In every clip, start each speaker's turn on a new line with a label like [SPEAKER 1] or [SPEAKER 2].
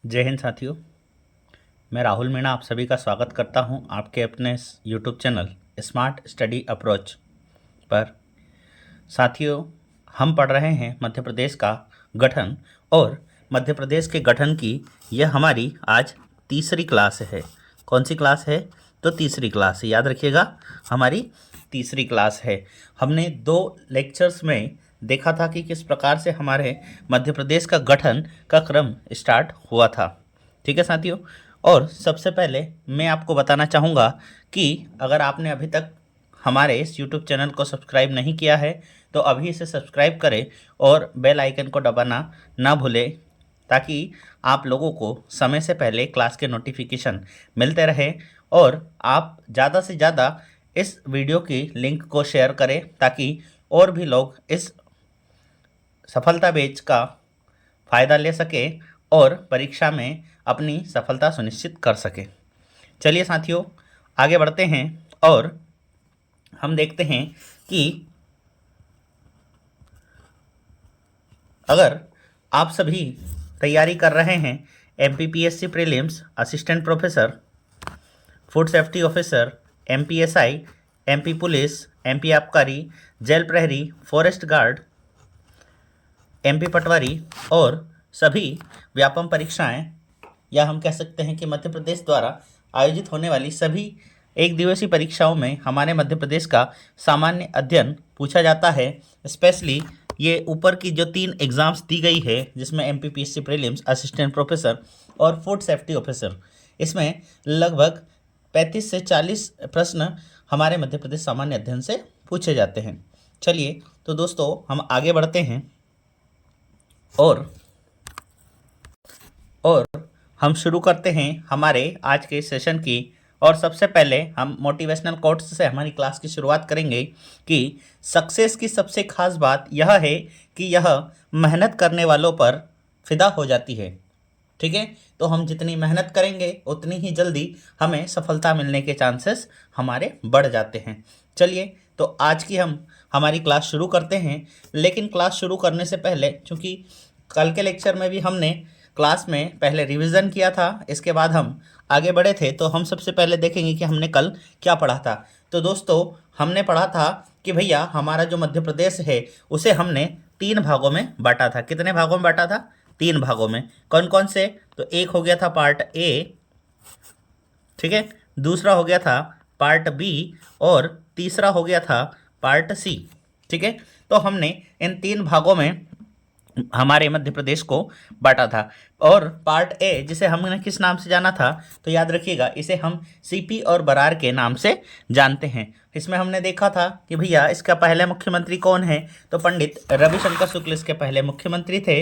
[SPEAKER 1] जय हिंद साथियों। मैं राहुल मीणा आप सभी का स्वागत करता हूं आपके अपने YouTube channel smart study approach पर। साथियों, हम पढ़ रहे हैं मध्य प्रदेश का गठन और मध्य प्रदेश के गठन की यह हमारी आज तीसरी क्लास है। कौन सी क्लास है? तो तीसरी क्लास है। याद रखिएगा, हमारी तीसरी क्लास है। हमने 2 लेक्चर्स में देखा था कि किस प्रकार से हमारे मध्य प्रदेश का गठन का क्रम स्टार्ट हुआ था। ठीक है साथियों, और सबसे पहले मैं आपको बताना चाहूँगा कि अगर आपने अभी तक हमारे इस YouTube चैनल को सब्सक्राइब नहीं किया है तो अभी इसे सब्सक्राइब करें और बेल आइकन को दबाना ना भूलें, ताकि आप लोगों को समय से पहले क्लास के नोटिफिकेशन मिलते रहे और आप ज़्यादा से ज़्यादा इस वीडियो की लिंक को शेयर करें, ताकि और भी लोग इस सफलता बैच का फ़ायदा ले सके और परीक्षा में अपनी सफलता सुनिश्चित कर सके। चलिए साथियों, आगे बढ़ते हैं और हम देखते हैं कि अगर आप सभी तैयारी कर रहे हैं MPPSC prelims, assistant professor, food safety officer, MPSI, MP police, MP आबकारी, जेल प्रहरी, फॉरेस्ट गार्ड, MP पटवारी और सभी व्यापम परीक्षाएं, या हम कह सकते हैं कि मध्य प्रदेश द्वारा आयोजित होने वाली सभी एक दिवसीय परीक्षाओं में हमारे मध्य प्रदेश का सामान्य अध्ययन पूछा जाता है। स्पेशली ये ऊपर की जो 3 एग्ज़ाम्स दी गई है, जिसमें MPPSC प्रीलिम्स, असिस्टेंट प्रोफेसर और फूड सेफ्टी ऑफिसर, इसमें लगभग 35 से 40 प्रश्न हमारे मध्य प्रदेश सामान्य अध्ययन से पूछे जाते हैं। चलिए तो दोस्तों, हम आगे बढ़ते हैं और हम शुरू करते हैं हमारे आज के सेशन की। और सबसे पहले हम मोटिवेशनल कोट्स से हमारी क्लास की शुरुआत करेंगे कि सक्सेस की सबसे खास बात यह है कि यह मेहनत करने वालों पर फिदा हो जाती है। ठीक है, तो हम जितनी मेहनत करेंगे उतनी ही जल्दी हमें सफलता मिलने के चांसेस हमारे बढ़ जाते हैं। चलिए तो आज की हमारी क्लास शुरू करते हैं। लेकिन क्लास शुरू करने से पहले, चूँकि कल के लेक्चर में भी हमने क्लास में पहले रिवीजन किया था, इसके बाद हम आगे बढ़े थे, तो हम सबसे पहले देखेंगे कि हमने कल क्या पढ़ा था। तो दोस्तों, हमने पढ़ा था कि भैया हमारा जो मध्य प्रदेश है उसे हमने 3 भागों में बांटा था। कितने भागों में बांटा था? 3 भागों में। कौन कौन से? तो एक हो गया था पार्ट ए, ठीक है, दूसरा हो गया था पार्ट बी और तीसरा हो गया था पार्ट सी। ठीक है, तो हमने इन 3 भागों में हमारे मध्य प्रदेश को बांटा था। और पार्ट ए, जिसे हमने किस नाम से जाना था, तो याद रखिएगा, इसे हम सीपी और बरार के नाम से जानते हैं। इसमें हमने देखा था कि भैया इसका पहले मुख्यमंत्री कौन है, तो पंडित रविशंकर शुक्ल इसके पहले मुख्यमंत्री थे।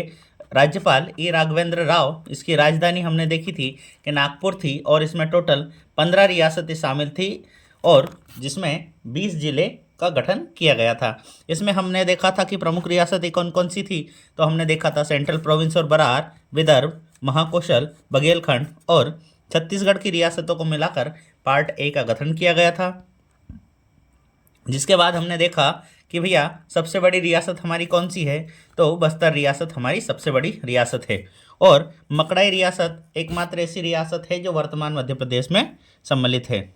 [SPEAKER 1] राज्यपाल ई राघवेंद्र राव, इसकी राजधानी हमने देखी थी कि नागपुर थी, और इसमें टोटल 15 रियासतें शामिल थी और जिसमें 20 जिले का गठन किया गया था। इसमें हमने देखा था कि प्रमुख रियासतें कौन कौन सी थी, तो हमने देखा था सेंट्रल प्रोविंस और बरार, विदर्भ, महाकौशल, बघेलखंड और छत्तीसगढ़ की रियासतों को मिलाकर पार्ट ए का गठन किया गया था। जिसके बाद हमने देखा कि भैया सबसे बड़ी रियासत हमारी कौन सी है, तो बस्तर रियासत हमारी सबसे बड़ी रियासत है। और मकड़ाई रियासत एकमात्र ऐसी रियासत है जो वर्तमान मध्य प्रदेश में सम्मिलित है।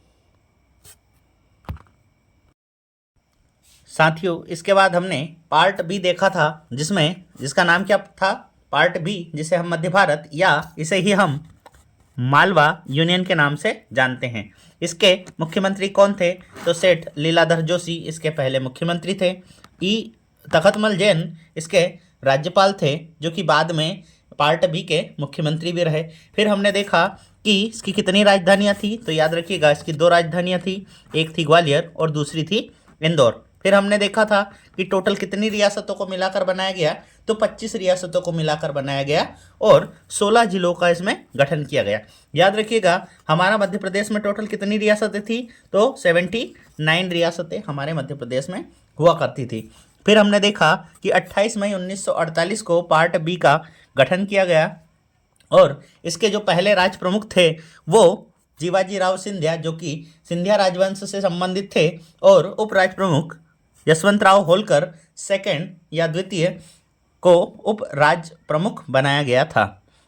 [SPEAKER 1] साथियों, इसके बाद हमने पार्ट बी देखा था, जिसका नाम क्या था? पार्ट बी, जिसे हम मध्य भारत या इसे ही हम मालवा यूनियन के नाम से जानते हैं। इसके मुख्यमंत्री कौन थे? तो सेठ लीलाधर जोशी इसके पहले मुख्यमंत्री थे। ई तखतमल जैन इसके राज्यपाल थे, जो कि बाद में पार्ट बी के मुख्यमंत्री भी रहे। फिर हमने देखा कि इसकी कितनी राजधानियाँ थी, तो याद रखिएगा इसकी 2 राजधानियाँ थी, एक थी ग्वालियर और दूसरी थी इंदौर। फिर हमने देखा था कि टोटल कितनी रियासतों को मिलाकर बनाया गया, तो 25 रियासतों को मिलाकर बनाया गया और 16 जिलों का इसमें गठन किया गया। याद रखिएगा, हमारा मध्य प्रदेश में टोटल कितनी रियासतें थी, तो 79 रियासतें हमारे मध्य प्रदेश में हुआ करती थी। फिर हमने देखा कि 28 मई 1948 को पार्ट बी का गठन किया गया और इसके जो पहले राज प्रमुख थे वो जीवाजी राव सिंधिया, जो कि सिंधिया राजवंश से संबंधित थे, और उपराज प्रमुख यशवंतराव होलकर सेकंड या द्वितीय को उप राज प्रमुख बनाया गया था।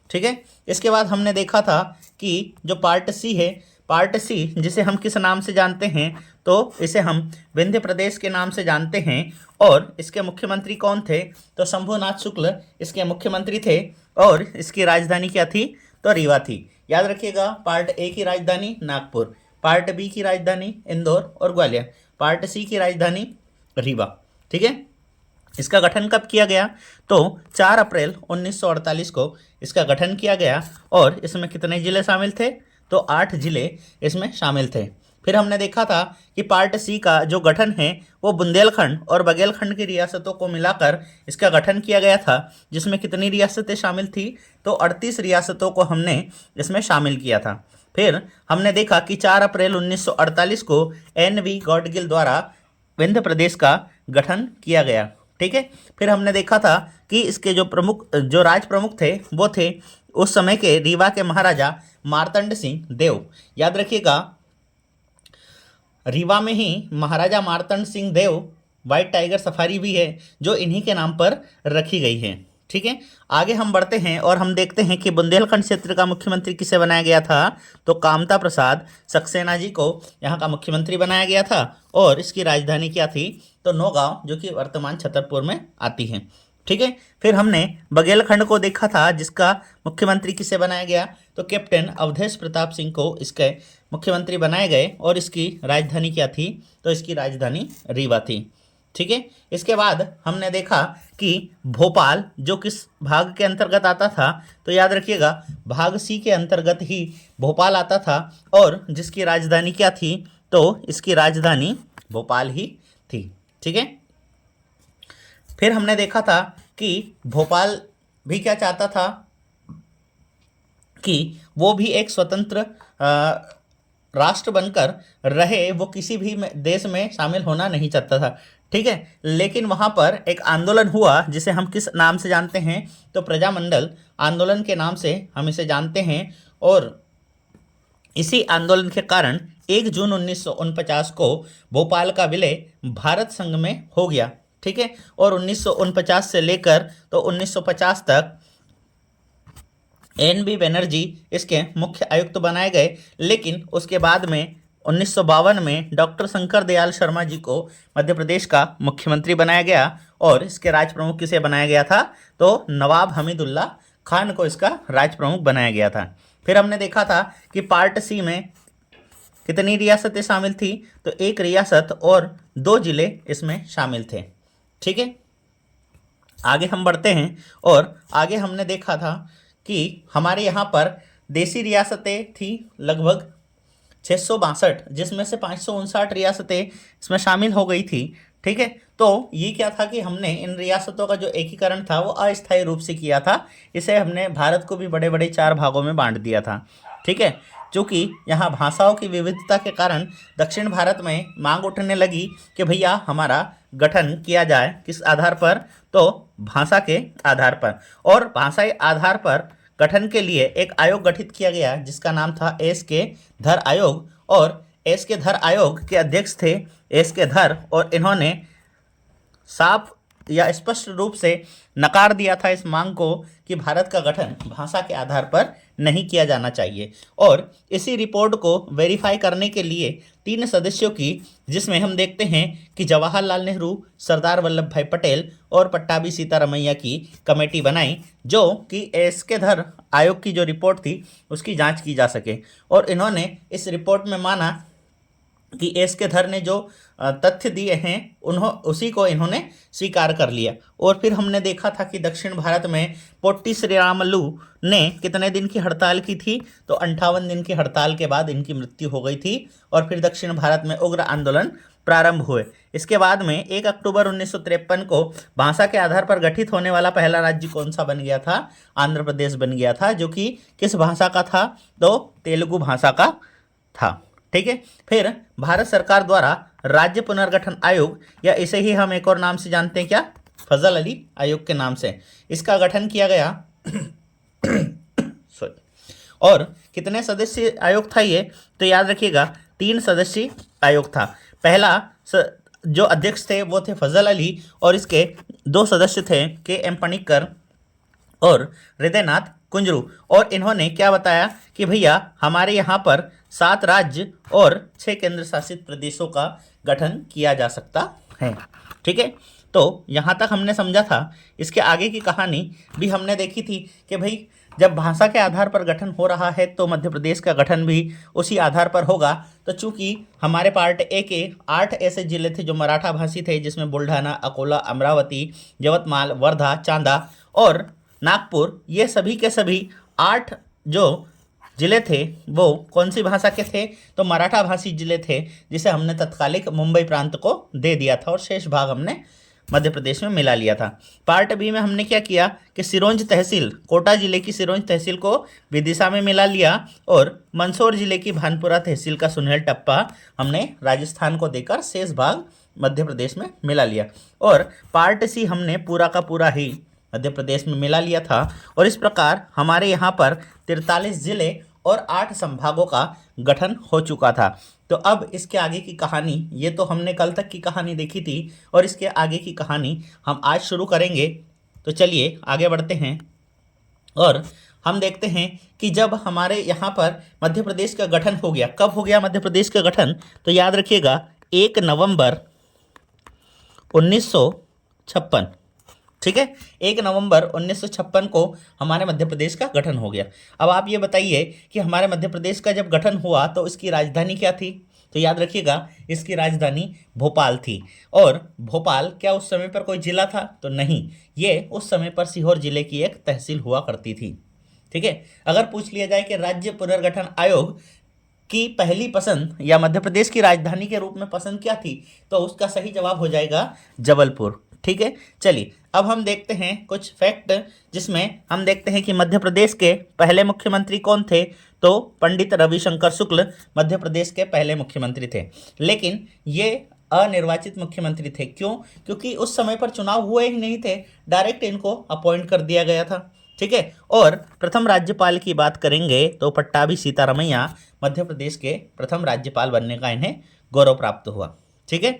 [SPEAKER 1] ठीक है। इसके बाद हमने देखा था कि जो पार्ट सी है, पार्ट सी जिसे हम किस नाम से जानते हैं, तो इसे हम विंध्य प्रदेश के नाम से जानते हैं। और इसके मुख्यमंत्री कौन थे, तो शंभुनाथ शुक्ल इसके मुख्यमंत्री थे। और इसकी राजधानी क्या थी, तो रीवा थी। याद रखिएगा, पार्ट ए की राजधानी नागपुर, पार्ट बी की राजधानी इंदौर और ग्वालियर, पार्ट सी की राजधानी रीवा। ठीक है। इसका गठन कब किया गया, तो 4 अप्रैल 1948 को इसका गठन किया गया। और इसमें कितने जिले शामिल थे, तो 8 जिले इसमें शामिल थे। फिर हमने देखा था कि पार्ट सी का जो गठन है वो बुंदेलखंड और बघेलखंड की रियासतों को मिलाकर इसका गठन किया गया था, जिसमें कितनी रियासतें शामिल थी, तो 38 रियासतों को हमने इसमें शामिल किया था। फिर हमने देखा कि 4 अप्रैल 1948 को NV गॉडगिल द्वारा विंध्य प्रदेश का गठन किया गया। ठीक है। फिर हमने देखा था कि इसके जो राज प्रमुख थे वो थे उस समय के रीवा के महाराजा मार्तंड सिंह देव। याद रखिएगा, रीवा में ही महाराजा मार्तंड सिंह देव व्हाइट टाइगर सफारी भी है जो इन्हीं के नाम पर रखी गई है। ठीक है। आगे हम बढ़ते हैं और हम देखते हैं कि बुंदेलखंड क्षेत्र का मुख्यमंत्री किसे बनाया गया था, तो कामता प्रसाद सक्सेना जी को यहाँ का मुख्यमंत्री बनाया गया था। और इसकी राजधानी क्या थी, तो नौगांव, जो कि वर्तमान छतरपुर में आती है। ठीक है। फिर हमने बघेलखंड को देखा था जिसका मुख्यमंत्री किसे बनाया गया, तो कैप्टन अवधेश प्रताप सिंह को इसके मुख्यमंत्री बनाए गए। और इसकी राजधानी क्या थी, तो इसकी राजधानी रीवा थी। ठीक है। इसके बाद हमने देखा कि भोपाल जो किस भाग के अंतर्गत आता था, तो याद रखिएगा भाग सी के अंतर्गत ही भोपाल आता था। और जिसकी राजधानी क्या थी, तो इसकी राजधानी भोपाल ही थी। ठीक है। फिर हमने देखा था कि भोपाल भी क्या चाहता था कि वो भी एक स्वतंत्र राष्ट्र बनकर रहे, वो किसी भी देश में शामिल होना नहीं चाहता था। ठीक है। लेकिन वहाँ पर एक आंदोलन हुआ जिसे हम किस नाम से जानते हैं, तो प्रजामंडल आंदोलन के नाम से हम इसे जानते हैं। और इसी आंदोलन के कारण 1 जून 1949 को भोपाल का विलय भारत संघ में हो गया। ठीक है। और 1949 से लेकर तो 1950 तक NB बनर्जी इसके मुख्य आयुक्त बनाए गए। लेकिन उसके बाद में 1952 में डॉक्टर शंकर दयाल शर्मा जी को मध्य प्रदेश का मुख्यमंत्री बनाया गया। और इसके राज प्रमुख किसे बनाया गया था, तो नवाब हमीदुल्ला खान को इसका राज प्रमुख बनाया गया था। फिर हमने देखा था कि पार्ट सी में कितनी रियासतें शामिल थी, तो 1 रियासत और 2 जिले इसमें शामिल थे। ठीक है। आगे हम बढ़ते हैं और आगे हमने देखा था कि हमारे यहाँ पर देसी रियासतें थी लगभग 662, जिसमें से 559 रियासतें इसमें शामिल हो गई थी। ठीक है। तो ये क्या था कि हमने इन रियासतों का जो एकीकरण था वो अस्थायी रूप से किया था। इसे हमने भारत को भी बड़े बड़े 4 भागों में बांट दिया था। ठीक है। चूँकि यहाँ भाषाओं की विविधता के कारण दक्षिण भारत में मांग उठने लगी कि भैया हमारा गठन किया जाए किस आधार पर, तो भाषा के आधार पर। और भाषाई आधार पर गठन के लिए एक आयोग गठित किया गया जिसका नाम था एस.के. धर आयोग। और एस.के. धर आयोग के अध्यक्ष थे एस.के. धर। और इन्होंने साफ या स्पष्ट रूप से नकार दिया था इस मांग को कि भारत का गठन भाषा के आधार पर नहीं किया जाना चाहिए। और इसी रिपोर्ट को वेरीफाई करने के लिए 3 सदस्यों की, जिसमें हम देखते हैं कि जवाहरलाल नेहरू, सरदार वल्लभ भाई पटेल और पट्टाभी सीतारमैया की कमेटी बनाई, जो कि एस.के. धर आयोग की जो रिपोर्ट थी उसकी जांच की जा सके। और इन्होंने इस रिपोर्ट में माना कि एस.के. धर ने जो तथ्य दिए हैं उसी को इन्होंने स्वीकार कर लिया। और फिर हमने देखा था कि दक्षिण भारत में पोट्टी श्रीरामलू ने कितने दिन की हड़ताल की थी, तो 58 दिन की हड़ताल के बाद इनकी मृत्यु हो गई थी। और फिर दक्षिण भारत में उग्र आंदोलन प्रारंभ हुए। इसके बाद में 1 अक्टूबर 1953 को भाषा के आधार पर गठित होने वाला पहला राज्य कौन सा बन गया था, आंध्र प्रदेश बन गया था, जो कि किस भाषा का था, तो तेलुगु भाषा का था। ठीक है। फिर भारत सरकार द्वारा राज्य पुनर्गठन आयोग, या इसे ही हम एक और नाम से जानते हैं क्या, फजल अली आयोग के नाम से इसका गठन किया गया। सॉरी। और कितने सदस्यीय आयोग था ये, तो याद रखिएगा 3 सदस्यीय आयोग था। पहला जो अध्यक्ष थे वो थे फजल अली, और इसके 2 सदस्य थे के.एम. पनिक्कर और हृदयनाथ कुंजरू। और इन्होंने क्या बताया कि भैया हमारे यहाँ पर 7 राज्य और 6 केंद्र शासित प्रदेशों का गठन किया जा सकता है। ठीक है, तो यहाँ तक हमने समझा था। इसके आगे की कहानी भी हमने देखी थी कि भाई जब भाषा के आधार पर गठन हो रहा है तो मध्य प्रदेश का गठन भी उसी आधार पर होगा। तो चूंकि हमारे पार्ट ए के 8 ऐसे जिले थे जो मराठा भाषी थे, जिसमें बुल्ढाना, अकोला, अमरावती, यवतमाल, वर्धा, चांदा और नागपुर, ये सभी के सभी 8 जो जिले थे वो कौन सी भाषा के थे? तो मराठा भाषी जिले थे, जिसे हमने तत्कालिक मुंबई प्रांत को दे दिया था और शेष भाग हमने मध्य प्रदेश में मिला लिया था। पार्ट बी में हमने क्या किया कि सिरोंज तहसील, कोटा जिले की सिरोंज तहसील को विदिशा में मिला लिया और मंदसौर जिले की भानपुरा तहसील का सुनहल टप्पा हमने राजस्थान को देकर शेष भाग मध्य प्रदेश में मिला लिया। और पार्ट सी हमने पूरा का पूरा ही मध्य प्रदेश में मिला लिया था। और इस प्रकार हमारे यहाँ पर 43 जिले और 8 संभागों का गठन हो चुका था। तो अब इसके आगे की कहानी, ये तो हमने कल तक की कहानी देखी थी और इसके आगे की कहानी हम आज शुरू करेंगे। तो चलिए आगे बढ़ते हैं और हम देखते हैं कि जब हमारे यहाँ पर मध्य प्रदेश का गठन हो गया, कब हो गया मध्य प्रदेश का गठन? तो याद रखिएगा 1 नवंबर 1956। ठीक है, 1 नवंबर 1956 को हमारे मध्य प्रदेश का गठन हो गया। अब आप ये बताइए कि हमारे मध्य प्रदेश का जब गठन हुआ तो इसकी राजधानी क्या थी? तो याद रखिएगा इसकी राजधानी भोपाल थी। और भोपाल क्या उस समय पर कोई जिला था? तो नहीं, ये उस समय पर सीहोर जिले की एक तहसील हुआ करती थी। ठीक है, अगर पूछ लिया जाए कि राज्य पुनर्गठन आयोग की पहली पसंद या मध्य प्रदेश की राजधानी के रूप में पसंद क्या थी, तो उसका सही जवाब हो जाएगा जबलपुर। ठीक है, चलिए अब हम देखते हैं कुछ फैक्ट, जिसमें हम देखते हैं कि मध्य प्रदेश के पहले मुख्यमंत्री कौन थे? तो पंडित रविशंकर शुक्ल मध्य प्रदेश के पहले मुख्यमंत्री थे, लेकिन ये अनिर्वाचित मुख्यमंत्री थे। क्यों? क्योंकि उस समय पर चुनाव हुए ही नहीं थे, डायरेक्ट इनको अपॉइंट कर दिया गया था। ठीक है, और प्रथम राज्यपाल की बात करेंगे तो पट्टाभी सीतारमैया मध्य प्रदेश के प्रथम राज्यपाल बनने का इन्हें गौरव प्राप्त हुआ। ठीक है,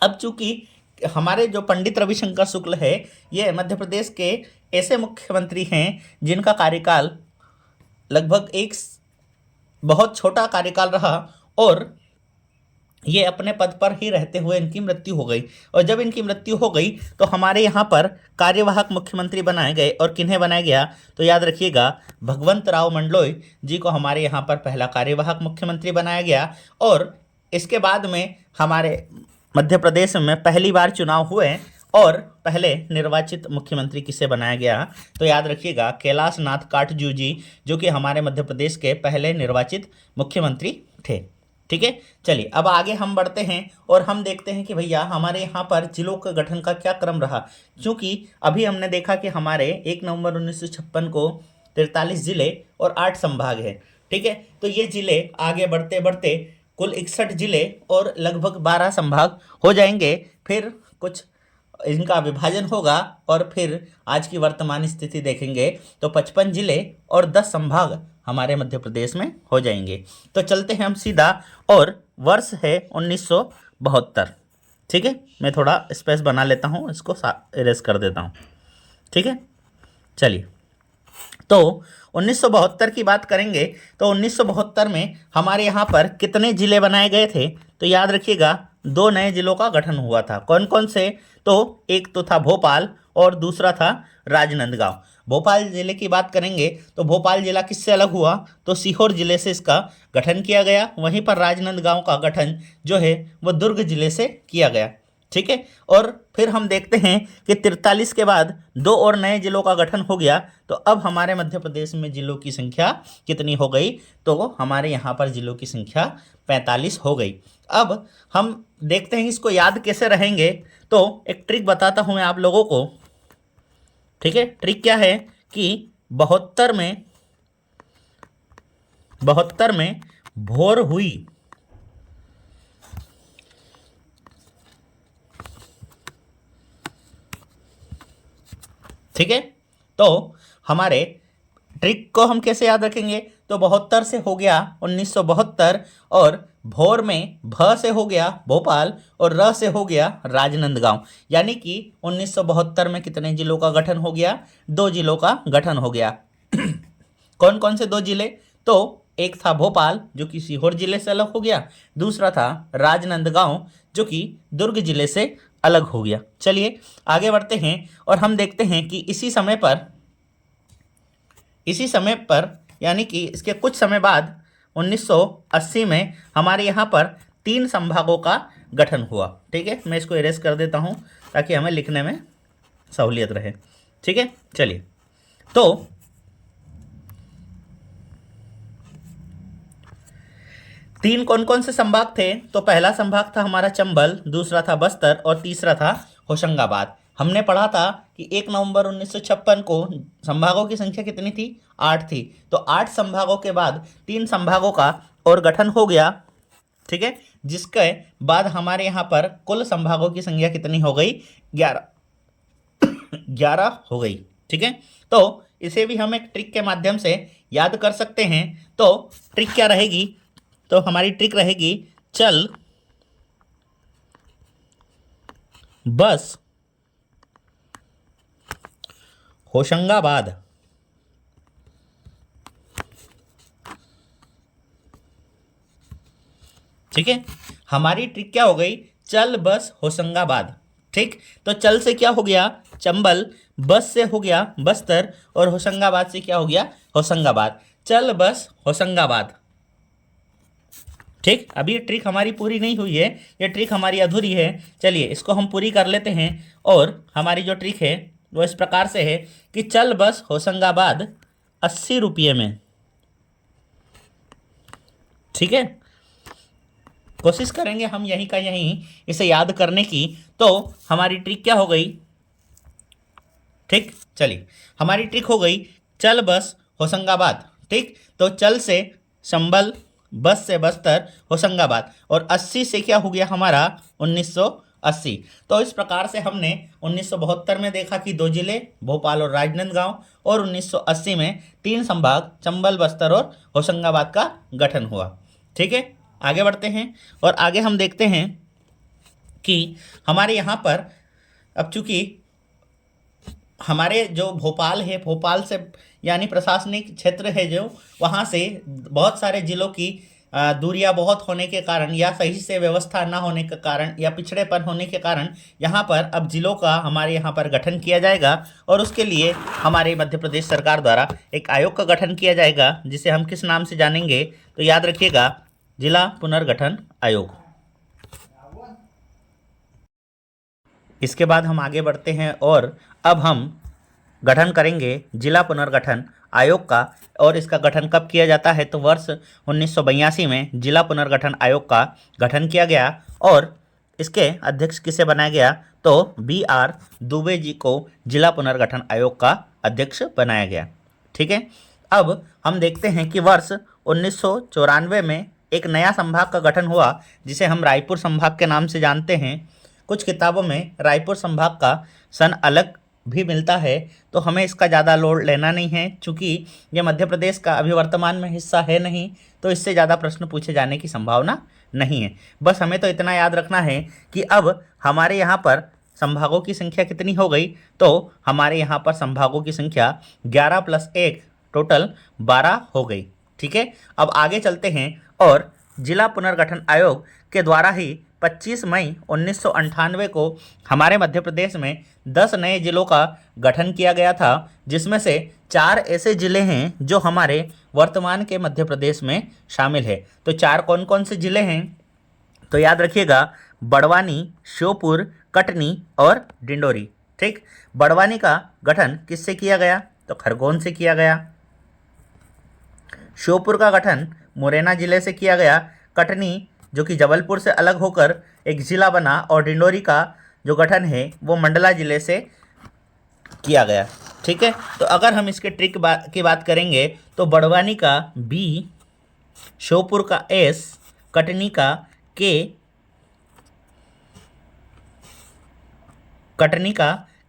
[SPEAKER 1] अब चूंकि हमारे जो पंडित रविशंकर शुक्ल है, ये मध्य प्रदेश के ऐसे मुख्यमंत्री हैं जिनका कार्यकाल लगभग एक बहुत छोटा कार्यकाल रहा और ये अपने पद पर ही रहते हुए इनकी मृत्यु हो गई। और जब इनकी मृत्यु हो गई तो हमारे यहाँ पर कार्यवाहक मुख्यमंत्री बनाए गए। और किन्हें बनाया गया? तो याद रखिएगा भगवंत राव मंडलोई जी को हमारे यहाँ पर पहला कार्यवाहक मुख्यमंत्री बनाया गया। और इसके बाद में हमारे मध्य प्रदेश में पहली बार चुनाव हुए और पहले निर्वाचित मुख्यमंत्री किसे बनाया गया? तो याद रखिएगा कैलाश नाथ काटजू जी, जो कि हमारे मध्य प्रदेश के पहले निर्वाचित मुख्यमंत्री थे। ठीक है, चलिए अब आगे हम बढ़ते हैं और हम देखते हैं कि भैया हमारे यहाँ पर जिलों का गठन का क्या क्रम रहा। क्योंकि अभी हमने देखा कि हमारे 1 नवंबर 1956 को 43 जिले और 8 संभाग है। ठीक है, तो ये जिले आगे बढ़ते बढ़ते कुल 61 जिले और लगभग 12 संभाग हो जाएंगे। फिर कुछ इनका विभाजन होगा और फिर आज की वर्तमान स्थिति देखेंगे तो 55 जिले और 10 संभाग हमारे मध्य प्रदेश में हो जाएंगे। तो चलते हैं हम सीधा, और वर्ष है 1972। ठीक है, मैं थोड़ा स्पेस बना लेता हूँ, इसको इरेज कर देता हूँ। ठीक है, चलिए तो 1972 की बात करेंगे तो 1972 में हमारे यहाँ पर कितने जिले बनाए गए थे? तो याद रखिएगा 2 नए जिलों का गठन हुआ था। कौन कौन से? तो एक तो था भोपाल और दूसरा था राजनांदगांव। भोपाल जिले की बात करेंगे तो भोपाल जिला किससे अलग हुआ? तो सीहोर जिले से इसका गठन किया गया। वहीं पर राजनांदगांव का गठन जो है वो दुर्ग जिले से किया गया। ठीक है, और फिर हम देखते हैं कि 43 के बाद 2 और नए जिलों का गठन हो गया। तो अब हमारे मध्य प्रदेश में जिलों की संख्या कितनी हो गई? तो हमारे यहाँ पर जिलों की संख्या 45 हो गई। अब हम देखते हैं इसको याद कैसे रहेंगे। तो एक ट्रिक बताता हूँ मैं आप लोगों को। ठीक है, ट्रिक क्या है कि 72 में भोर हुई। ठीक है, तो हमारे ट्रिक को हम कैसे याद रखेंगे? तो 72 से हो गया 1972 और भोर में भ से हो गया भोपाल और र से हो गया राजनांदगांव। यानी कि 1972 में कितने जिलों का गठन हो गया? 2 जिलों का गठन हो गया। कौन कौन से दो जिले? तो एक था भोपाल जो कि सीहोर जिले से अलग हो गया, दूसरा था राजनांदगांव जो कि दुर्ग जिले से अलग हो गया। चलिए आगे बढ़ते हैं और हम देखते हैं कि इसी समय पर यानी कि इसके कुछ समय बाद 1980 में हमारे यहाँ पर 3 संभागों का गठन हुआ। ठीक है, मैं इसको इरेज कर देता हूँ ताकि हमें लिखने में सहूलियत रहे। ठीक है, चलिए तो 3 कौन कौन से संभाग थे? तो पहला संभाग था हमारा चंबल, दूसरा था बस्तर और तीसरा था होशंगाबाद। हमने पढ़ा था कि 1 नवंबर 1956 को संभागों की संख्या कितनी थी? 8 थी। तो 8 संभागों के बाद 3 संभागों का और गठन हो गया। ठीक है, जिसके बाद हमारे यहाँ पर कुल संभागों की संख्या कितनी हो गई? 11 हो गई। ठीक है, तो इसे भी हम एक ट्रिक के माध्यम से याद कर सकते हैं। तो ट्रिक क्या रहेगी? तो हमारी ट्रिक रहेगी चल बस होशंगाबाद। ठीक है, हमारी ट्रिक क्या हो गई? चल बस होशंगाबाद। ठीक, तो चल से क्या हो गया? चंबल, बस से हो गया बस्तर और होशंगाबाद से क्या हो गया? होशंगाबाद। चल बस होशंगाबाद। ठीक, अभी ये ट्रिक हमारी पूरी नहीं हुई है, ये ट्रिक हमारी अधूरी है। चलिए इसको हम पूरी कर लेते हैं। और हमारी जो ट्रिक है वो इस प्रकार से है कि चल बस होशंगाबाद 80 रुपये में। ठीक है, कोशिश करेंगे हम यहीं का यहीं इसे याद करने की। तो हमारी ट्रिक क्या हो गई? ठीक, चलिए हमारी ट्रिक हो गई चल बस होशंगाबाद। ठीक, तो चल से संबल, बस से बस्तर, होशंगाबाद और 80 से क्या हो गया हमारा? 1980। तो इस प्रकार से हमने 1972 में देखा कि 2 जिले भोपाल और राजनांदगांव और 1980 में 3 संभाग चंबल, बस्तर और होशंगाबाद का गठन हुआ। ठीक है, आगे बढ़ते हैं और आगे हम देखते हैं कि हमारे यहाँ पर अब चूंकि हमारे जो भोपाल है, भोपाल से यानी प्रशासनिक क्षेत्र है जो, वहाँ से बहुत सारे जिलों की दूरियां बहुत होने के कारण या सही से व्यवस्था ना होने के कारण या पिछड़ेपन होने के कारण यहाँ पर अब जिलों का हमारे यहाँ पर गठन किया जाएगा। और उसके लिए हमारे मध्य प्रदेश सरकार द्वारा एक आयोग का गठन किया जाएगा जिसे हम किस नाम से जानेंगे? तो याद रखिएगा, जिला पुनर्गठन आयोग। इसके बाद हम आगे बढ़ते हैं और अब हम गठन करेंगे जिला पुनर्गठन आयोग का। और इसका गठन कब किया जाता है? तो वर्ष 1982 में जिला पुनर्गठन आयोग का गठन किया गया और इसके अध्यक्ष किसे बनाया गया? तो BR दुबे जी को जिला पुनर्गठन आयोग का अध्यक्ष बनाया गया। ठीक है, अब हम देखते हैं कि वर्ष 1994 में एक नया संभाग का गठन हुआ जिसे हम रायपुर संभाग के नाम से जानते हैं। कुछ किताबों में रायपुर संभाग का सन अलग भी मिलता है, तो हमें इसका ज़्यादा लोड लेना नहीं है क्योंकि ये मध्य प्रदेश का अभी वर्तमान में हिस्सा है नहीं, तो इससे ज़्यादा प्रश्न पूछे जाने की संभावना नहीं है। बस हमें तो इतना याद रखना है कि अब हमारे यहाँ पर संभागों की संख्या कितनी हो गई? तो हमारे यहाँ पर संभागों की संख्या 11 + 1 टोटल 12 हो गई। ठीक है, अब आगे चलते हैं और जिला पुनर्गठन आयोग के द्वारा ही 25 मई 1998 को हमारे मध्य प्रदेश में 10 नए जिलों का गठन किया गया था, जिसमें से 4 ऐसे जिले हैं जो हमारे वर्तमान के मध्य प्रदेश में शामिल है। तो 4 कौन कौन से जिले हैं? तो याद रखिएगा, बड़वानी, श्योपुर, कटनी और डिंडोरी। ठीक, बड़वानी का गठन किससे किया गया? तो खरगोन से किया गया। श्योपुर का गठन मुरैना जिले से किया गया। कटनी जो कि जबलपुर से अलग होकर एक ज़िला बना और डिंडोरी का जो गठन है वो मंडला जिले से किया गया। ठीक है, तो अगर हम इसके ट्रिक की बात करेंगे तो बड़वानी का B, श्योपुर का S, कटनी का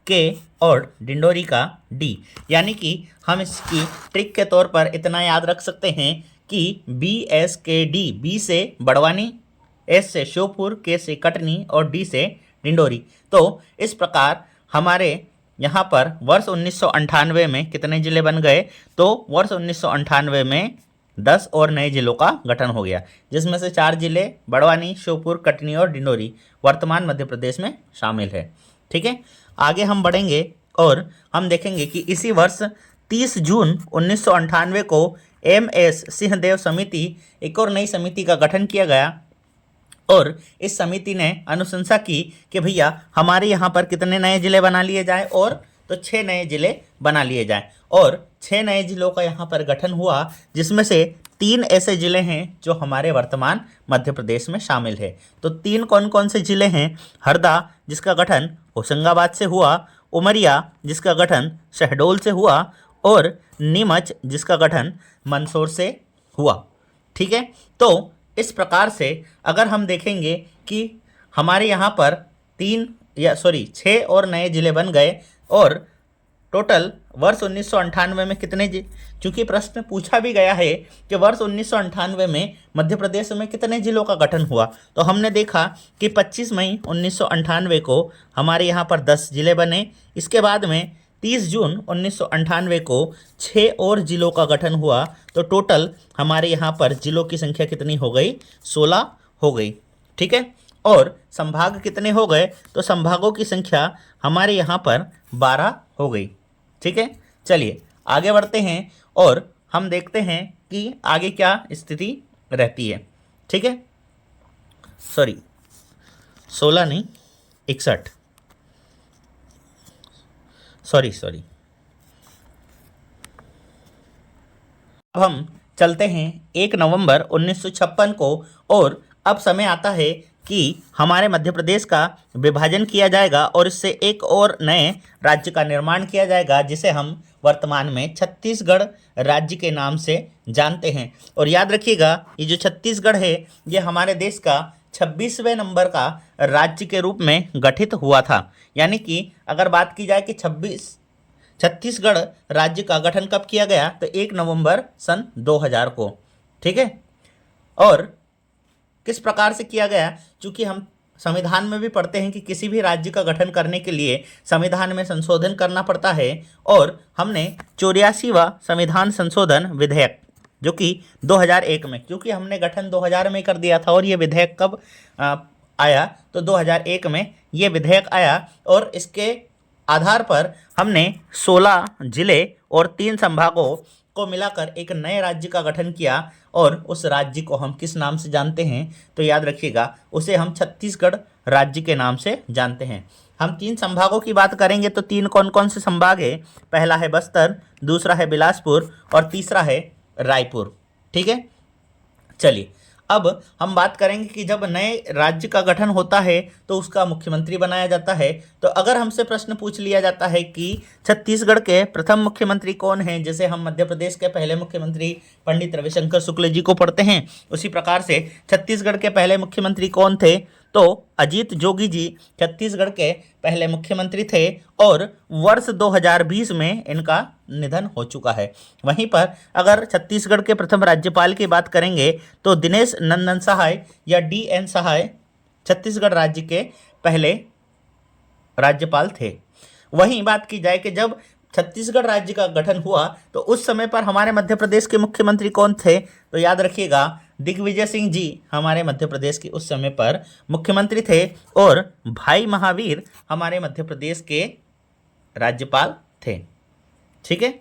[SPEAKER 1] K, और डिंडोरी का D। यानी कि हम इसकी ट्रिक के तौर पर इतना याद रख सकते हैं कि BSKD, B से बड़वानी, S से श्योपुर, K से कटनी और D से डिंडोरी। तो इस प्रकार हमारे यहाँ पर वर्ष 1998 में कितने जिले बन गए, तो वर्ष 1998 में 10 और नए जिलों का गठन हो गया, जिसमें से 4 जिले बड़वानी, श्योपुर, कटनी और डिंडोरी वर्तमान मध्य प्रदेश में शामिल है। ठीक है, आगे हम बढ़ेंगे और हम देखेंगे कि इसी वर्ष 30 जून 1998 को MS सिंहदेव समिति, एक और नई समिति का गठन किया गया और इस समिति ने अनुशंसा की कि भैया हमारे यहाँ पर कितने नए जिले बना लिए जाए, और तो 6 नए जिले बना लिए जाएं और 6 नए जिलों का यहाँ पर गठन हुआ, जिसमें से 3 ऐसे जिले हैं जो हमारे वर्तमान मध्य प्रदेश में शामिल है। तो 3 कौन कौन से जिले हैं? हरदा जिसका गठन होशंगाबाद से हुआ, उमरिया जिसका गठन शहडोल से हुआ और नीमच जिसका गठन मंदसौर से हुआ। ठीक है, तो इस प्रकार से अगर हम देखेंगे कि हमारे यहाँ पर 6 और नए जिले बन गए और टोटल वर्ष 1998 में कितने चूंकि प्रश्न पूछा भी गया है कि वर्ष 1998 में मध्य प्रदेश में कितने जिलों का गठन हुआ, तो हमने देखा कि 25 मई 1998 को हमारे यहाँ पर 10 जिले बने। इसके बाद में 30 जून 1998 को 6 और जिलों का गठन हुआ, तो टोटल हमारे यहाँ पर जिलों की संख्या कितनी हो गई? 16 हो गई। ठीक है, और संभाग कितने हो गए? तो संभागों की संख्या हमारे यहाँ पर 12 हो गई। ठीक है, चलिए आगे बढ़ते हैं और हम देखते हैं कि आगे क्या स्थिति रहती है। ठीक है, 16 नहीं 61, सॉरी। अब हम चलते हैं 1 नवंबर 1956 को और अब समय आता है कि हमारे मध्य प्रदेश का विभाजन किया जाएगा और इससे एक और नए राज्य का निर्माण किया जाएगा, जिसे हम वर्तमान में छत्तीसगढ़ राज्य के नाम से जानते हैं। और याद रखिएगा, ये जो छत्तीसगढ़ है ये हमारे देश का 26वें नंबर का राज्य के रूप में गठित हुआ था। यानी कि अगर बात की जाए कि छत्तीसगढ़ राज्य का गठन कब किया गया, तो 1 नवंबर सन 2000 को। ठीक है, और किस प्रकार से किया गया? चूंकि हम संविधान में भी पढ़ते हैं कि किसी भी राज्य का गठन करने के लिए संविधान में संशोधन करना पड़ता है, और हमने 84वां संविधान संशोधन विधेयक जो कि 2001 में, क्योंकि हमने गठन 2000 में कर दिया था और ये विधेयक कब आया, तो 2001 में ये विधेयक आया और इसके आधार पर हमने 16 जिले और 3 संभागों को मिलाकर एक नए राज्य का गठन किया और उस राज्य को हम किस नाम से जानते हैं? तो याद रखिएगा, उसे हम छत्तीसगढ़ राज्य के नाम से जानते हैं। हम 3 संभागों की बात करेंगे तो 3 कौन कौन से संभाग है? पहला है बस्तर, दूसरा है बिलासपुर और तीसरा है रायपुर। ठीक है, चलिए अब हम बात करेंगे कि जब नए राज्य का गठन होता है तो उसका मुख्यमंत्री बनाया जाता है। तो अगर हमसे प्रश्न पूछ लिया जाता है कि छत्तीसगढ़ के प्रथम मुख्यमंत्री कौन हैं, जैसे हम मध्य प्रदेश के पहले मुख्यमंत्री पंडित रविशंकर शुक्ल जी को पढ़ते हैं, उसी प्रकार से छत्तीसगढ़ के पहले मुख्यमंत्री कौन थे? तो अजीत जोगी जी छत्तीसगढ़ के पहले मुख्यमंत्री थे और वर्ष 2020 में इनका निधन हो चुका है। वहीं पर अगर छत्तीसगढ़ के प्रथम राज्यपाल की बात करेंगे तो दिनेश नंदन सहाय या DN सहाय छत्तीसगढ़ राज्य के पहले राज्यपाल थे। वहीं बात की जाए कि जब छत्तीसगढ़ राज्य का गठन हुआ तो उस समय पर हमारे मध्य प्रदेश के मुख्यमंत्री कौन थे? तो याद रखिएगा, दिग्विजय सिंह जी हमारे मध्य प्रदेश के उस समय पर मुख्यमंत्री थे और भाई महावीर हमारे मध्य प्रदेश के राज्यपाल थे। ठीक है,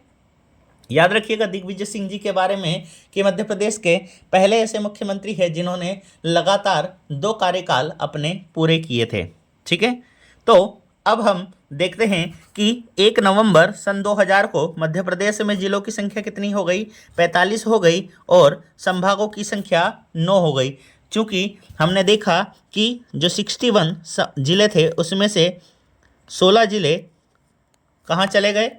[SPEAKER 1] याद रखिएगा दिग्विजय सिंह जी के बारे में कि मध्य प्रदेश के पहले ऐसे मुख्यमंत्री हैं जिन्होंने लगातार 2 कार्यकाल अपने पूरे किए थे। ठीक है, तो अब हम देखते हैं कि 1 नवंबर सन 2000 को मध्य प्रदेश में जिलों की संख्या कितनी हो गई? 45 हो गई और संभागों की संख्या 9 हो गई। चूँकि हमने देखा कि जो 61 जिले थे उसमें से 16 जिले कहाँ चले गए?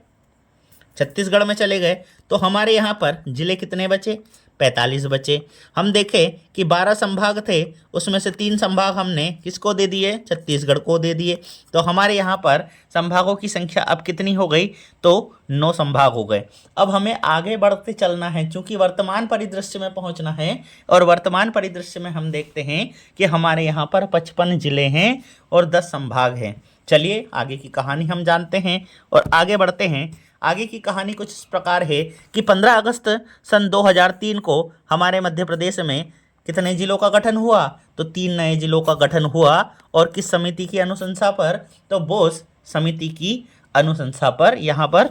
[SPEAKER 1] छत्तीसगढ़ में चले गए। तो हमारे यहाँ पर जिले कितने बचे? 45 बचे। हम देखें कि 12 संभाग थे, उसमें से 3 संभाग हमने किसको दे दिए? छत्तीसगढ़ को दे दिए। तो हमारे यहाँ पर संभागों की संख्या अब कितनी हो गई? तो 9 संभाग हो गए। अब हमें आगे बढ़ते चलना है क्योंकि वर्तमान परिदृश्य में पहुँचना है और वर्तमान परिदृश्य में हम देखते हैं कि हमारे यहाँ पर 55 जिले हैं और 10 संभाग हैं। चलिए आगे की कहानी हम जानते हैं और आगे बढ़ते हैं। आगे की कहानी कुछ इस प्रकार है कि 15 अगस्त सन 2003 को हमारे मध्य प्रदेश में कितने जिलों का गठन हुआ? तो 3 नए जिलों का गठन हुआ। और किस समिति की अनुशंसा पर? तो बोस समिति की अनुशंसा पर यहाँ पर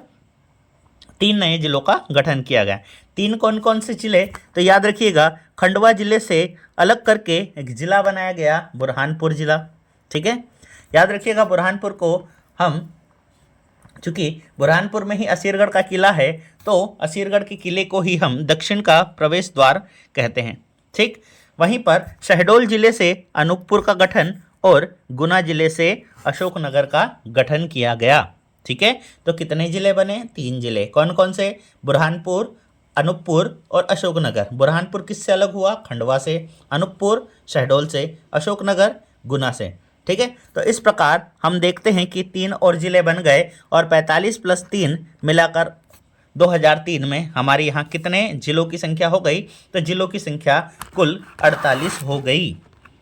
[SPEAKER 1] 3 नए जिलों का गठन किया गया। 3 कौन कौन से जिले? तो याद रखिएगा, खंडवा जिले से अलग करके एक जिला बनाया गया, बुरहानपुर जिला। ठीक है, याद रखिएगा बुरहानपुर को हम, चूंकि बुरहानपुर में ही असीरगढ़ का किला है, तो असीरगढ़ के किले को ही हम दक्षिण का प्रवेश द्वार कहते हैं। ठीक, वहीं पर शहडोल जिले से अनूपपुर का गठन और गुना जिले से अशोकनगर का गठन किया गया। ठीक है, तो कितने जिले बने? 3 जिले। कौन कौन से? बुरहानपुर, अनूपपुर और अशोकनगर। बुरहानपुर किससे अलग हुआ? खंडवा से। अनूपपुर शहडोल से। अशोकनगर गुना से। ठीक है, तो इस प्रकार हम देखते हैं कि 3 और जिले बन गए और 45 + 3 मिलाकर 2003 में हमारे यहाँ कितने जिलों की संख्या हो गई? तो जिलों की संख्या कुल 48 हो गई।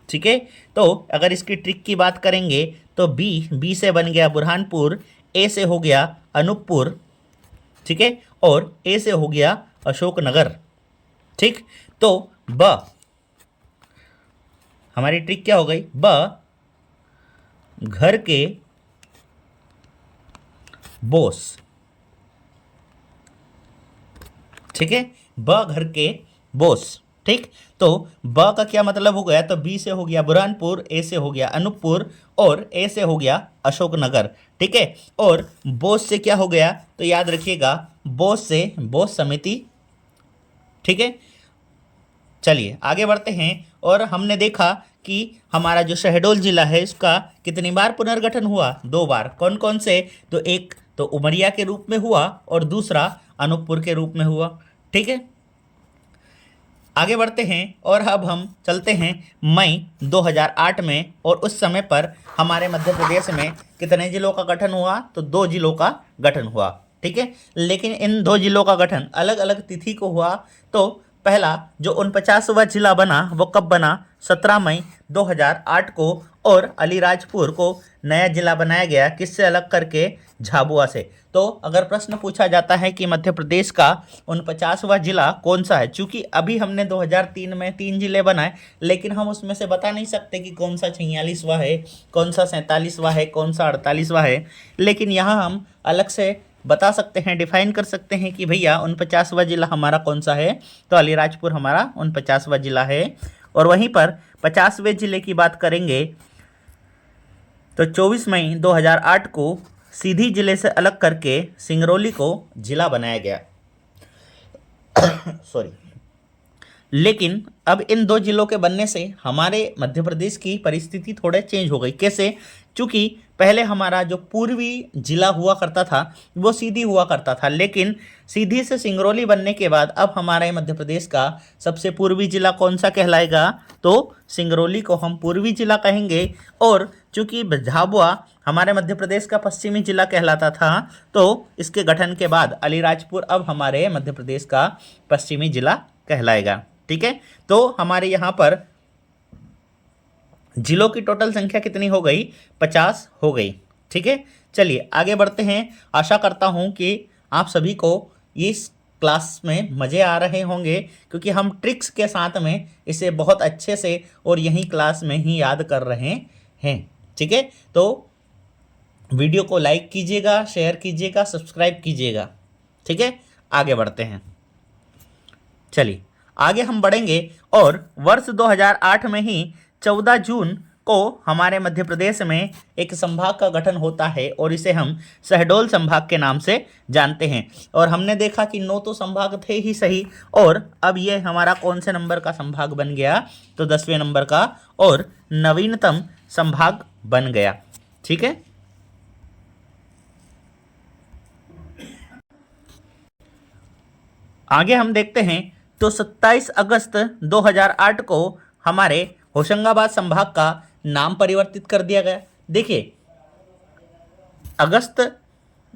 [SPEAKER 1] ठीक है, तो अगर इसकी ट्रिक की बात करेंगे तो बी से बन गया बुरहानपुर, ए से हो गया अनूपपुर, ठीक है, और ए से हो गया अशोकनगर। ठीक, तो ब हमारी ट्रिक क्या हो गई? ब घर के बोस। ठीक है, ब घर के बोस। ठीक, तो ब का क्या मतलब हो गया? तो बी से हो गया बुरहानपुर, ए से हो गया अनूपपुर और ए से हो गया अशोकनगर। ठीक है, और बोस से क्या हो गया? तो याद रखिएगा, बोस से बोस समिति। ठीक है, चलिए आगे बढ़ते हैं। और हमने देखा कि हमारा जो शहडोल जिला है इसका कितनी बार पुनर्गठन हुआ? 2 बार। कौन कौन से? तो एक तो उमरिया के रूप में हुआ और दूसरा अनूपपुर के रूप में हुआ। ठीक है, आगे बढ़ते हैं और अब हम चलते हैं मई 2008 में। और उस समय पर हमारे मध्य प्रदेश में कितने जिलों का गठन हुआ? तो 2 जिलों का गठन हुआ। ठीक है, लेकिन इन 2 जिलों का गठन अलग अलग तिथि को हुआ। तो पहला जो 49वां जिला बना वो कब बना? 17 मई 2008 को। और अलीराजपुर को नया जिला बनाया गया, किससे अलग करके? झाबुआ से। तो अगर प्रश्न पूछा जाता है कि मध्य प्रदेश का 49वां जिला कौन सा है, चूंकि अभी हमने 2003 में 3 जिले बनाए, लेकिन हम उसमें से बता नहीं सकते कि कौन सा 46वां है, कौन सा 47वां है, कौन सा 48वां है। लेकिन यहाँ हम अलग से बता सकते हैं, डिफाइन कर सकते हैं कि भैया 49वां जिला हमारा कौन सा है? तो अलीराजपुर हमारा 49वां जिला है। और वहीं पर 50वें जिले की बात करेंगे तो 24 मई 2008 को सीधी जिले से अलग करके सिंगरौली को जिला बनाया गया। सॉरी, लेकिन अब इन 2 जिलों के बनने से हमारे मध्य प्रदेश की परिस्थिति थोड़े चेंज हो गई। कैसे? क्योंकि पहले हमारा जो पूर्वी जिला हुआ करता था वो सीधी हुआ करता था, लेकिन सीधी से सिंगरौली बनने के बाद अब हमारे मध्य प्रदेश का सबसे पूर्वी जिला कौन सा कहलाएगा? तो सिंगरौली को हम पूर्वी जिला कहेंगे। और चूंकि झाबुआ हमारे मध्य प्रदेश का पश्चिमी जिला कहलाता था, तो इसके गठन के बाद अलीराजपुर अब हमारे मध्य प्रदेश का पश्चिमी जिला कहलाएगा। ठीक है, तो हमारे यहाँ पर जिलों की टोटल संख्या कितनी हो गई? 50 हो गई। ठीक है, चलिए आगे बढ़ते हैं। आशा करता हूँ कि आप सभी को इस क्लास में मज़े आ रहे होंगे, क्योंकि हम ट्रिक्स के साथ में इसे बहुत अच्छे से और यहीं क्लास में ही याद कर रहे हैं। ठीक है, तो वीडियो को लाइक कीजिएगा, शेयर कीजिएगा, सब्सक्राइब कीजिएगा। ठीक है, आगे बढ़ते हैं। चलिए आगे हम बढ़ेंगे और वर्ष 2008 में ही 14 जून को हमारे मध्य प्रदेश में एक संभाग का गठन होता है और इसे हम शहडोल संभाग के नाम से जानते हैं। और हमने देखा कि 9 तो संभाग थे ही सही, और अब ये हमारा कौन से नंबर का संभाग बन गया? तो 10वें नंबर का और नवीनतम संभाग बन गया। ठीक है, आगे हम देखते हैं तो 27 अगस्त 2008 को हमारे होशंगाबाद संभाग का नाम परिवर्तित कर दिया गया। देखिए, अगस्त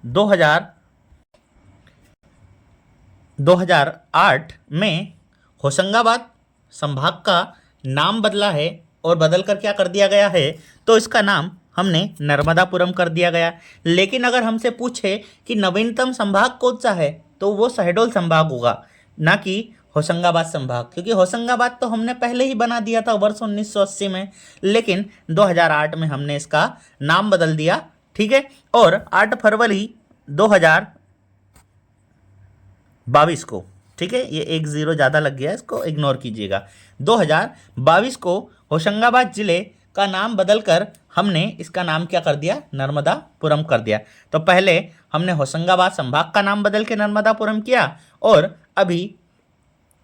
[SPEAKER 1] 2008 में होशंगाबाद संभाग का नाम बदला है और बदल कर क्या कर दिया गया है? तो इसका नाम हमने नर्मदापुरम कर दिया गया। लेकिन अगर हमसे पूछे कि नवीनतम संभाग कौन सा है, तो वो शहडोल संभाग होगा, ना कि होशंगाबाद संभाग, क्योंकि होशंगाबाद तो हमने पहले ही बना दिया था वर्ष 1980 में, लेकिन 2008 में हमने इसका नाम बदल दिया। ठीक है, और 8 फरवरी 2022 को, ठीक है, ये एक ज़ीरो ज़्यादा लग गया, इसको इग्नोर कीजिएगा, 2022 को होशंगाबाद जिले का नाम बदलकर हमने इसका नाम क्या कर दिया, नर्मदापुरम कर दिया। तो पहले हमने होशंगाबाद संभाग का नाम बदल के नर्मदापुरम किया, और अभी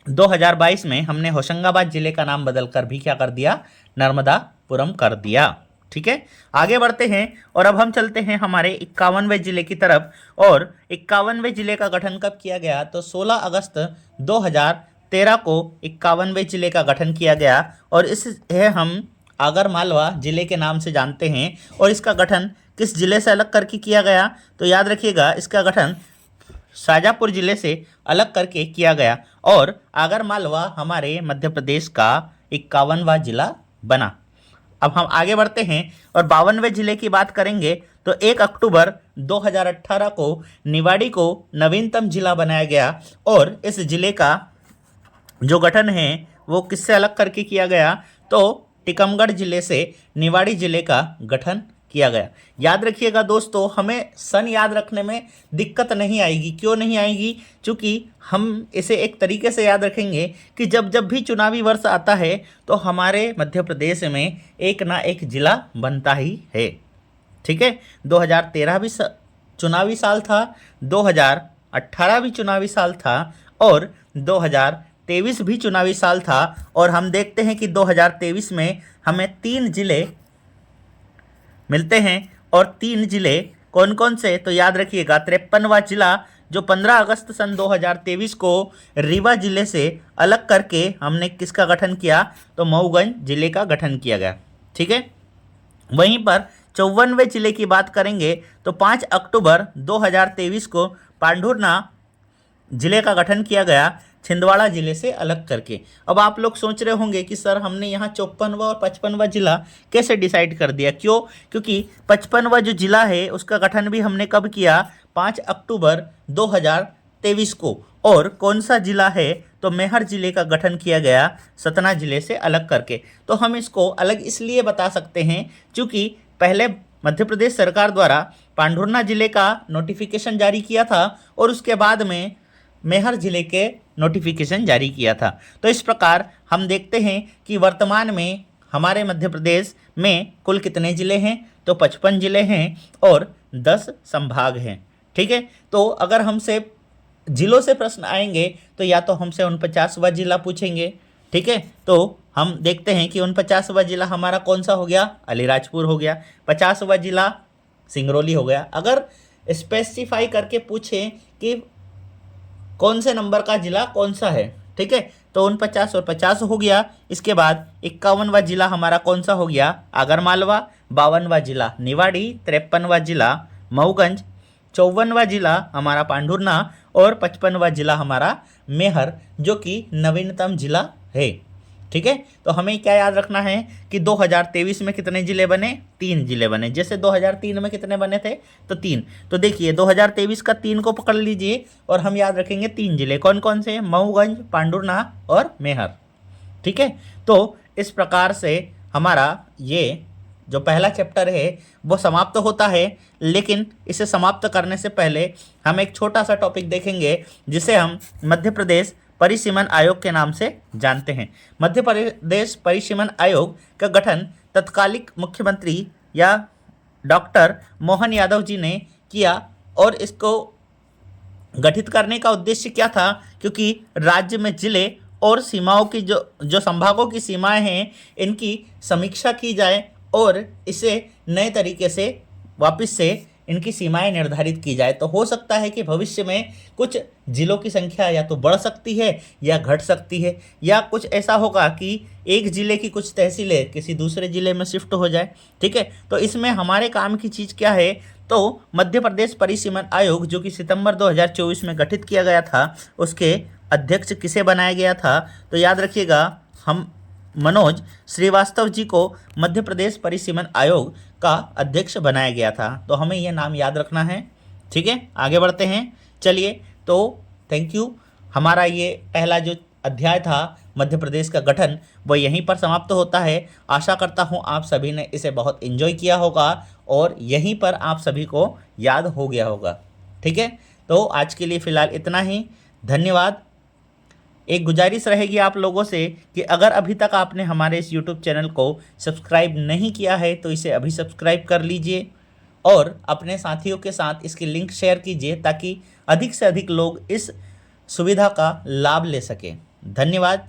[SPEAKER 1] 2022 में हमने होशंगाबाद जिले का नाम बदलकर भी क्या कर दिया, नर्मदापुरम कर दिया। ठीक है, आगे बढ़ते हैं और अब हम चलते हैं हमारे 51वें जिले की तरफ। और 51वें जिले का गठन कब किया गया, तो 16 अगस्त 2013 को 51वें जिले का गठन किया गया, और इसे हम आगरमालवा जिले के नाम से जानते हैं। और इसका गठन किस जिले से अलग करके किया गया, तो याद रखिएगा इसका गठन शाजापुर जिले से अलग करके किया गया, और आगरमालवा हमारे मध्य प्रदेश का 51वां जिला बना। अब हम आगे बढ़ते हैं और 52वें जिले की बात करेंगे, तो 1 अक्टूबर 2018 को निवाड़ी को नवीनतम जिला बनाया गया, और इस जिले का जो गठन है वो किससे अलग करके किया गया, तो टीकमगढ़ जिले से निवाड़ी जिले का गठन किया गया। याद रखिएगा दोस्तों, हमें सन याद रखने में दिक्कत नहीं आएगी। क्यों नहीं आएगी, क्योंकि हम इसे एक तरीके से याद रखेंगे कि जब जब भी चुनावी वर्ष आता है तो हमारे मध्य प्रदेश में एक ना एक जिला बनता ही है। ठीक है, 2013 भी चुनावी साल था, 2018 भी चुनावी साल था, और 2023 भी चुनावी साल था। और हम देखते हैं कि 2023 में हमें 3 जिले मिलते हैं, और 3 जिले कौन कौन से, तो याद रखिएगा 53वां जिला जो 15 अगस्त सन 2023 को रीवा जिले से अलग करके हमने किसका गठन किया, तो मऊगंज जिले का गठन किया गया। ठीक है, वहीं पर 54वें जिले की बात करेंगे तो 5 अक्टूबर 2023 को पांढुर्ना जिले का गठन किया गया, छिंदवाड़ा जिले से अलग करके। अब आप लोग सोच रहे होंगे कि सर हमने यहाँ 54वां और 55वां जिला कैसे डिसाइड कर दिया, क्यों, क्योंकि 55वां जो जिला है उसका गठन भी हमने कब किया, 5 अक्टूबर 2023 को। और कौन सा जिला है, तो मैहर जिले का गठन किया गया सतना जिले से अलग करके। तो हम इसको अलग इसलिए बता सकते हैं क्योंकि पहले मध्य प्रदेश सरकार द्वारा पांढुर्ना जिले का नोटिफिकेशन जारी किया था, और उसके बाद में मैहर जिले के नोटिफिकेशन जारी किया था। तो इस प्रकार हम देखते हैं कि वर्तमान में हमारे मध्य प्रदेश में कुल कितने ज़िले हैं, तो 55 ज़िले हैं और 10 संभाग हैं। ठीक है, तो अगर हमसे ज़िलों से प्रश्न आएंगे तो या तो हमसे 49वां जिला पूछेंगे। ठीक है, तो हम देखते हैं कि 49वां जिला हमारा कौन सा हो गया, अलीराजपुर हो गया। 50वां जिला सिंगरौली हो गया। अगर स्पेसिफाई करके पूछें कि कौन से नंबर का जिला कौन सा है, ठीक है, तो 49 और 50 हो गया। इसके बाद 51वां जिला हमारा कौन सा हो गया, आगरमालवा। 52वां जिला निवाड़ी। 53वां जिला मऊगंज। 54वां जिला हमारा पांढुर्ना, और 55वां जिला हमारा मैहर, जो कि नवीनतम जिला है। ठीक है, तो हमें क्या याद रखना है कि 2023 में कितने जिले बने, 3 जिले बने। जैसे 2003 में कितने बने थे, तो 3। तो देखिए 2023 का 3 को पकड़ लीजिए और हम याद रखेंगे 3 जिले कौन कौन से, मऊगंज, पांढुर्ना और मैहर। ठीक है, तो इस प्रकार से हमारा ये जो पहला चैप्टर है वो समाप्त होता है। लेकिन इसे समाप्त करने से पहले हम एक छोटा सा टॉपिक देखेंगे जिसे हम मध्य प्रदेश परिसीमन आयोग के नाम से जानते हैं। मध्य प्रदेश परिसीमन आयोग का गठन तत्कालिक मुख्यमंत्री या डॉक्टर मोहन यादव जी ने किया, और इसको गठित करने का उद्देश्य क्या था, क्योंकि राज्य में जिले और सीमाओं की जो संभागों की सीमाएं हैं इनकी समीक्षा की जाए, और इसे नए तरीके से वापस से इनकी सीमाएं निर्धारित की जाए। तो हो सकता है कि भविष्य में कुछ जिलों की संख्या या तो बढ़ सकती है या घट सकती है, या कुछ ऐसा होगा कि एक ज़िले की कुछ तहसीलें किसी दूसरे ज़िले में शिफ्ट हो जाए। ठीक है, तो इसमें हमारे काम की चीज़ क्या है, तो मध्य प्रदेश परिसीमन आयोग जो कि सितंबर 2024 में गठित किया गया था, उसके अध्यक्ष किसे बनाया गया था, तो याद रखिएगा हम मनोज श्रीवास्तव जी को मध्य प्रदेश परिसीमन आयोग का अध्यक्ष बनाया गया था। तो हमें यह नाम याद रखना है। ठीक है, आगे बढ़ते हैं। चलिए, तो थैंक यू। हमारा ये पहला जो अध्याय था मध्य प्रदेश का गठन, वो यहीं पर समाप्त होता है। आशा करता हूँ आप सभी ने इसे बहुत एंजॉय किया होगा और यहीं पर आप सभी को याद हो गया होगा। ठीक है, तो आज के लिए फ़िलहाल इतना ही। धन्यवाद। एक गुजारिश रहेगी आप लोगों से कि अगर अभी तक आपने हमारे इस YouTube चैनल को सब्सक्राइब नहीं किया है तो इसे अभी सब्सक्राइब कर लीजिए और अपने साथियों के साथ इसकी लिंक शेयर कीजिए ताकि अधिक से अधिक लोग इस सुविधा का लाभ ले सकें। धन्यवाद।